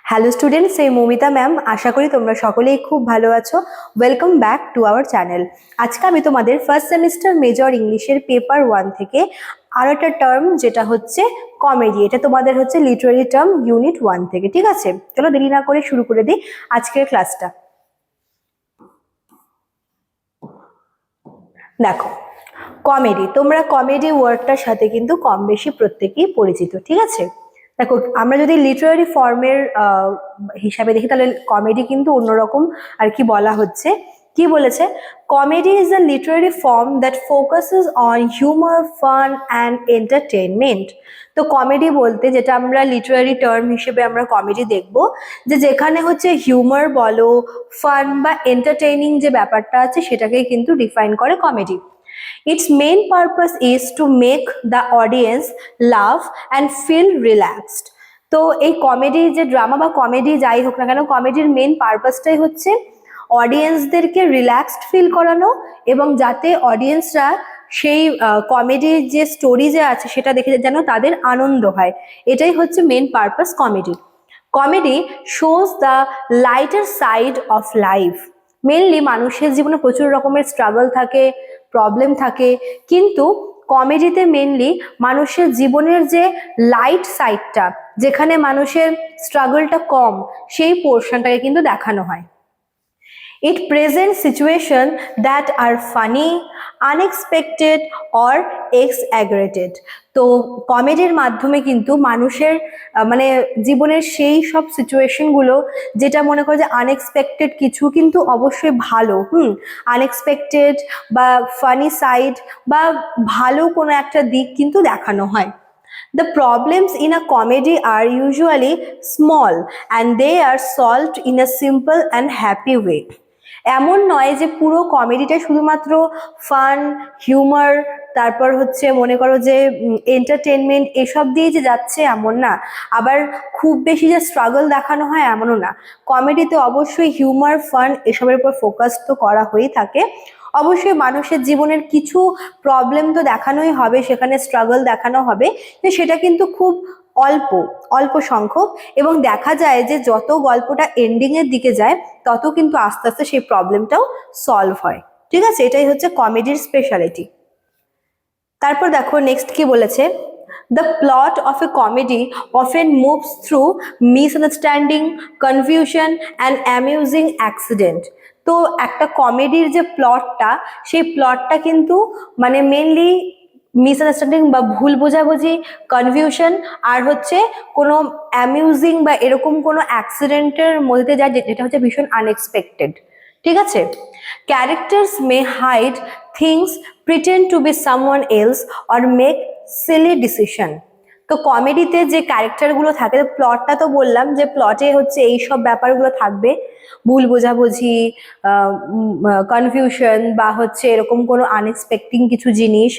Hello students, এই Moumita ma'am. আশা করি তোমরা সকলেই খুব ভালো আছো। Welcome back to our channel. আজকে আমি তোমাদের ফার্স্ট সেমিস্টার মেজর ইংলিশের পেপার 1 থেকে আরো একটা টার্ম, যেটা হচ্ছে কমেডি, এটা তোমাদের হচ্ছে লিটারারি টার্ম ইউনিট 1 থেকে। ঠিক আছে, চলো দেরি না করে শুরু করে দিই আজকের ক্লাসটা। দেখো, কমেডি, তোমরা কমেডি ওয়ার্ডটার সাথে কিন্তু কম বেশি প্রত্যেকেই পরিচিত। ঠিক আছে, দেখো আমরা যদি লিটারারি ফর্মের হিসাবে দেখি, তাহলে কমেডি কিন্তু অন্যরকম আর কি বলা হচ্ছে। কি বলেছে? Comedy is a Literary form that focuses on humour, fun and entertainment. তো কমেডি বলতে যেটা আমরা লিটারারি টার্ম হিসেবে আমরা কমেডি দেখব, যে যেখানে হচ্ছে হিউমার বলো, ফান বা এন্টারটেইনিং যে ব্যাপারটা আছে সেটাকেই কিন্তু ডিফাইন করে comedy. Its main purpose is to make the audience laugh and feel relaxed. তো এই কমেডি যে ড্রামা বা কমেডি যাই হোক না কেন, কমেডির মেন পারপাসটাই হচ্ছে অডিয়েন্সদেরকে রিল্যাক্সড ফিল করানো, এবং যাতে অডিয়েন্সরা সেই কমেডির যে স্টোরি যে আছে সেটা দেখে যেন তাদের আনন্দ হয়, এটাই হচ্ছে main purpose comedy. Comedy shows the lighter side of life. Mainly মানুষের জীবনে প্রচুর রকমের স্ট্রাগল থাকে, প্রবলেম থাকে, কিন্তু কমেডিতে মেনলি মানুষের জীবনের যে লাইট সাইডটা, যেখানে মানুষের স্ট্রাগলটা কম, সেই পোর্শনটাকে কিন্তু দেখানো হয়। It presents situations that are funny, unexpected or exaggerated. তো কমেডির মাধ্যমে কিন্তু মানুষের মানে জীবনের সেই সব সিচুয়েশনগুলো, যেটা মনে করো যে আনএক্সপেক্টেড কিছু, কিন্তু অবশ্যই ভালো, আনএক্সপেক্টেড বা ফানি সাইড বা ভালো কোনো একটা দিক কিন্তু দেখানো হয়। The problems in a comedy are usually small and they are solved in a simple and happy way. এমন নয় যে পুরো কমেডিটা শুধুমাত্র ফান, হিউমার, তারপর হচ্ছে মনে করো যে এন্টারটেনমেন্ট, এসব দিয়ে যে যাচ্ছে এমন না। আবার খুব বেশি যে স্ট্রাগল দেখানো হয় এমনও না। কমেডিতে অবশ্যই হিউমার, ফান এসবের উপর ফোকাস তো করা হয়েই থাকে। অবশ্যই মানুষের জীবনের কিছু প্রবলেম তো দেখানোই হবে, সেখানে স্ট্রাগল দেখানো হবে, যে সেটা কিন্তু খুব অল্প অল্প সংখ্যক, এবং দেখা যায় যে যত গল্পটা এন্ডিং এর দিকে যায় তত কিন্তু আস্তে আস্তে সেই প্রবলেমটাও সলভ হয়। ঠিক আছে, এটাই হচ্ছে কমেডির স্পেশালিটি। তারপর দেখো নেক্সট কি বলেছে, the plot of A comedy often moves through misunderstanding, confusion and amusing accident. তো একটা কমেডির যে প্লটটা, সেই প্লটটা কিন্তু মানে মেনলি মিসআন্ডারস্ট্যান্ডিং বা ভুল বোঝাবুঝি, কনফিউশন, আর হচ্ছে কোনো অ্যামিউজিং বা এরকম কোনো অ্যাক্সিডেন্টের মধ্যে যায়, যেটা হচ্ছে ভীষণ আনএক্সপেক্টেড। ঠিক আছে, characters may hide things, pretend to be someone else or make silly decision. তো কমেডিতে যে ক্যারেক্টারগুলো থাকে, প্লটটা তো বললাম যে প্লটে হচ্ছে এই সব ব্যাপারগুলো থাকবে, ভুল বোঝাবুঝি, কনফিউশন বা হচ্ছে এরকম কোনো আনএক্সপেক্টিং কিছু জিনিস।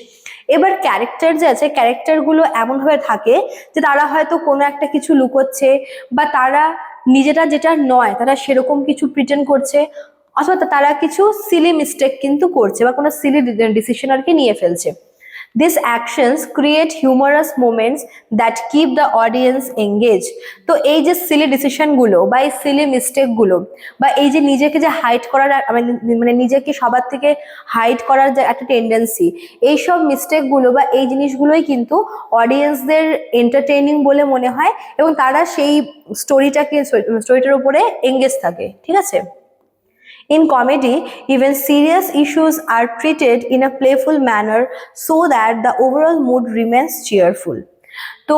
এবার ক্যারেক্টার যে আছে, ক্যারেক্টারগুলো এমনভাবে থাকে যে তারা হয়তো কোনো একটা কিছু লুকোচ্ছে, বা তারা নিজেরা যেটা নয় তারা সেরকম কিছু প্রিটেন্ড করছে, অথবা তারা কিছু সিলি মিস্টেক কিন্তু করছে, বা কোনো সিলি ডিসিশন আর কি নিয়ে ফেলছে। These actions create humorous moments that keep the audience engaged. তো এই যে সিলি ডিসিশন গুলো বা এই সিলি মিস্টেক গুলো, বা এই যে নিজেকে যে হাইড করার মানে নিজেকে সবার থেকে হাইড করার যে একটা টেন্ডেন্সি, এইসব মিস্টেক গুলো বা এই জিনিসগুলোই কিন্তু অডিয়েন্সদের এন্টারটেইনিং বলে মনে হয়, এবং তারা সেই স্টোরিটার উপরে এঙ্গেজ থাকে। ঠিক আছে, in comedy, even serious issues are treated in a playful manner so that the overall mood remains cheerful. তো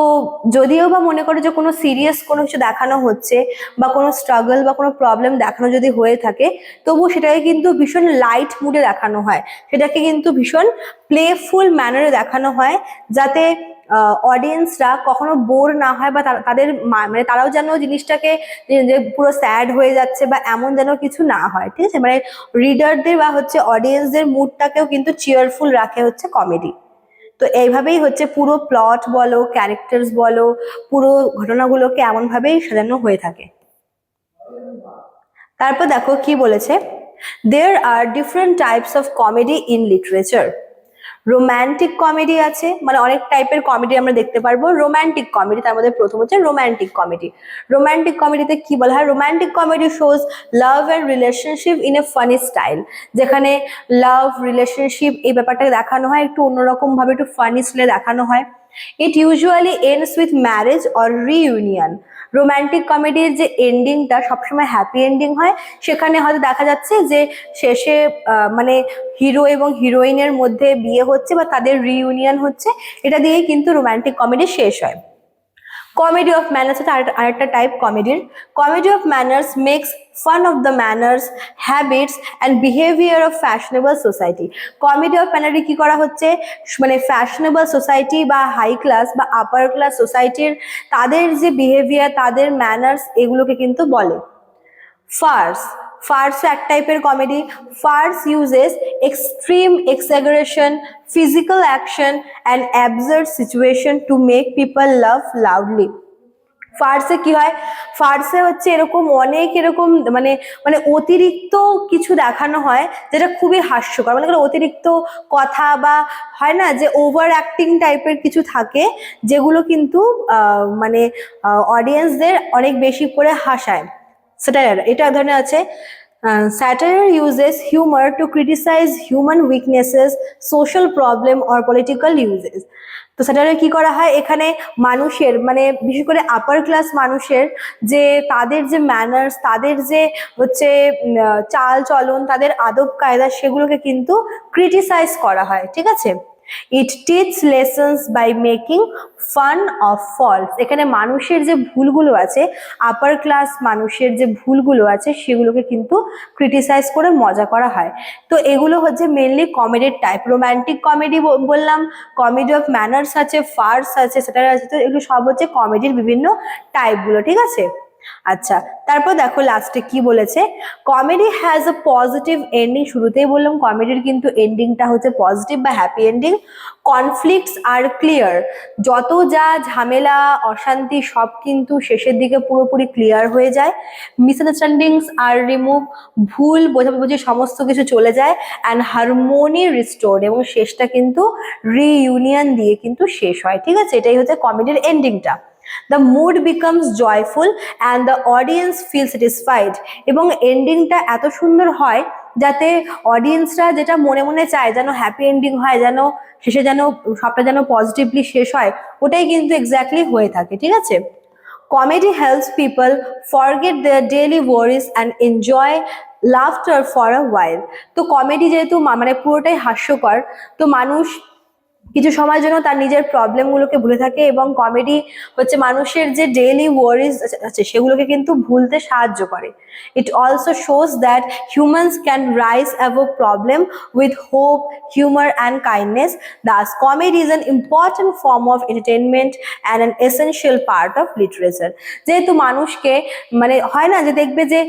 যদিও বা মনে করো যে কোনো সিরিয়াস কোনো কিছু দেখানো হচ্ছে, বা কোনো স্ট্রাগল বা কোনো প্রবলেম দেখানো যদি হয়ে থাকে, তবু সেটাকে কিন্তু ভীষণ লাইট মুডে দেখানো হয়, সেটাকে কিন্তু ভীষণ প্লেফুল ম্যানারে দেখানো হয়, যাতে অডিয়েন্সরা কখনো বোর না হয়, বা তাদের মানে তারাও যেন জিনিসটাকে যে পুরো স্যাড হয়ে যাচ্ছে বা এমন যেন কিছু না হয়। ঠিক আছে, মানে রিডারদের বা হচ্ছে অডিয়েন্সদের মুডটাকেও কিন্তু চিয়ারফুল রাখে হচ্ছে কমেডি। তো এইভাবেই হচ্ছে পুরো প্লট বলো, ক্যারেক্টার্স বলো, পুরো ঘটনাগুলোকে এমন ভাবেই সাজানো হয়ে থাকে। তারপর দেখো কি বলেছে, there are different types of comedy in literature. Romantic comedy আছে, মানে অনেক টাইপের কমেডি আমরা দেখতে পারবো। রোম্যান্টিক কমেডি, তার মধ্যে প্রথম হচ্ছে রোম্যান্টিক কমেডি। রোম্যান্টিক কমেডিতে কি বলা হয়? Romantic comedy shows love and relationship in a funny style, যেখানে লাভ রিলেশনশিপ এই ব্যাপারটাকে দেখানো হয় একটু অন্যরকম ভাবে, একটু ফানি স্টাইলে দেখানো হয়। It usually ends with marriage or reunion. Romantic কমেডির যে এন্ডিংটা সবসময় হ্যাপি এন্ডিং হয়, সেখানে হয়তো দেখা যাচ্ছে যে শেষে মানে হিরো এবং হিরোইনের মধ্যে বিয়ে হচ্ছে বা তাদের রিইউনিয়ন হচ্ছে, এটা দিয়েই কিন্তু রোম্যান্টিক কমেডি শেষ হয়। কমেডি অফ ম্যানার্স হচ্ছে আরেকটা টাইপ কমেডির। Comedy of manners makes fun of the manners, habits and behaviour of fashionable society. Comedy of ম্যানারে কি করা হচ্ছে, মানে ফ্যাশনেবল সোসাইটি বা হাই ক্লাস বা আপার ক্লাস সোসাইটির তাদের যে বিহেভিয়ার, তাদের ম্যানার্স, এগুলোকে কিন্তু বলে। ফার্স, ফার্স এক টাইপের comedy. Farce uses extreme exaggeration, physical action and absurd situation to make people laugh loudly. ফার্সে কি হয়? ফার্সে হচ্ছে এরকম অনেক এরকম মানে মানে অতিরিক্ত কিছু দেখানো হয় যেটা খুবই হাস্যকর, মানে অতিরিক্ত কথা বা হয় না যে ওভার অ্যাক্টিং টাইপের কিছু থাকে, যেগুলো কিন্তু মানে অডিয়েন্সদের অনেক বেশি করে হাসায়। স্যাটায়ার, এটা ধরনের আছে। Satire uses humor to criticize human weaknesses, social problem or political uses. তো স্যাটারে কি করা হয়, এখানে মানুষের মানে বিশেষ করে আপার ক্লাস মানুষের যে তাদের যে ম্যানার্স, তাদের যে হচ্ছে চাল চলন, তাদের আদব কায়দা, সেগুলোকে কিন্তু ক্রিটিসাইজ করা হয়, ঠিক আছে। It teach lessons by making fun of follies. এখানে মানুষের যে ভুলগুলো আছে, আপার ক্লাস মানুষের যে ভুলগুলো আছে, সেগুলোকে কিন্তু ক্রিটিসাইজ করে মজা করা হয়। তো এগুলো হচ্ছে মেনলি কমেডির টাইপ। রোম্যান্টিক কমেডি বললাম, কমেডি অফ ম্যানার্স আছে, ফার্স আছে, সেটার আছে। তো এগুলো সব হচ্ছে কমেডির বিভিন্ন টাইপগুলো, ঠিক আছে। আচ্ছা, তারপর দেখো লাস্টে কি বলেছে, comedy has a positive ending. শুরুতেই বললাম কমেডির কিন্তু এন্ডিংটা হচ্ছে পজিটিভ বা হ্যাপি এন্ডিং। কনফ্লিক্টস আর ক্লিয়ার, যত যা ঝামেলা অশান্তি সব কিন্তু শেষের দিকে পুরোপুরি ক্লিয়ার হয়ে যায়। মিসআন্ডারস্ট্যান্ডিংস আর রিমুভ, ভুল বোঝাবুঝি সমস্ত কিছু চলে যায়। অ্যান্ড হারমোনি রিস্টোর্ড, এবং শেষটা কিন্তু রিইউনিয়ন দিয়ে কিন্তু শেষ হয়, ঠিক আছে। এটাই হচ্ছে কমেডির এন্ডিংটা। The mood becomes joyful and the audience feels satisfied, এবং এন্ডিংটা এত সুন্দর হয় যাতে অডিয়েন্সরা যেটা মনে মনে চায় যেন হ্যাপি এন্ডিং হয়, যেন শেষে যেন সবটা যেন পজিটিভলি শেষ হয়, ওটাই কিন্তু এক্স্যাক্টলি হয়ে থাকে, ঠিক আছে। Comedy helps people forget their daily worries and enjoy laughter for a while. তো কমেডি যেহেতু মানে পুরোটাই হাস্যকর, তো মানুষ কিছু সময়ের জন্য তার নিজের প্রবলেমগুলোকে ভুলে থাকে, এবং কমেডি হচ্ছে মানুষের যে ডেইলি ওয়ারিজ আছে সেগুলোকে কিন্তু ভুলতে সাহায্য করে। It also shows that humans can rise above problem with hope, humour and kindness. Das comedy is an important form of entertainment and an essential part of literature. যেহেতু মানুষকে মানে হয় না যে দেখবে যে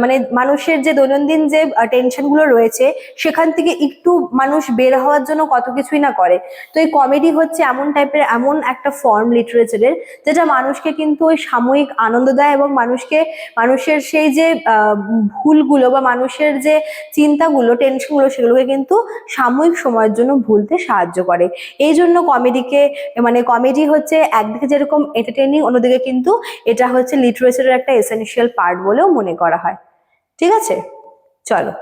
মানে মানুষের যে দৈনন্দিন যে টেনশনগুলো রয়েছে, সেখান থেকে একটু মানুষ বের হওয়ার জন্য কত কিছুই না করে। তো এই কমেডি হচ্ছে এমন টাইপের, এমন একটা ফর্ম লিটারেচারের, যেটা মানুষকে কিন্তু ওই সাময়িক আনন্দ দেয়, এবং মানুষের সেই যে ভুলগুলো বা মানুষের যে চিন্তাগুলো, টেনশনগুলো, সেগুলোকে কিন্তু সাময়িক সময়ের জন্য ভুলতে সাহায্য করে। এই জন্য কমেডিকে মানে কমেডি হচ্ছে একদিকে যেরকম এন্টারটেইনিং, অন্যদিকে কিন্তু এটা হচ্ছে লিটারেচারের একটা এসেনশিয়াল পার্ট বলেও মনে করা হয়, ঠিক আছে। চলো,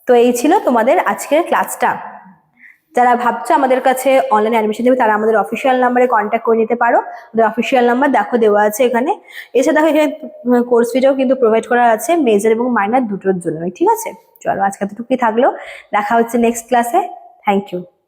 তো এই ছিল তোমাদের আজকের ক্লাসটা। যারা ভাবছো আমাদের কাছে অনলাইন অ্যাডমিশন দেবে, তারা আমাদের অফিসিয়াল নাম্বারে কন্ট্যাক্ট করে নিতে পারো। আমাদের অফিসিয়াল নাম্বার দেখো দেওয়া আছে এখানে। এছাড়া দেখো এখানে কোর্স ফিটাও কিন্তু প্রোভাইড করা আছে মেজর এবং মাইনর দুটোর জন্যই, ঠিক আছে। চলো, আজকে এতটুকুই থাকলো, দেখা হচ্ছে নেক্সট ক্লাসে। Thank you.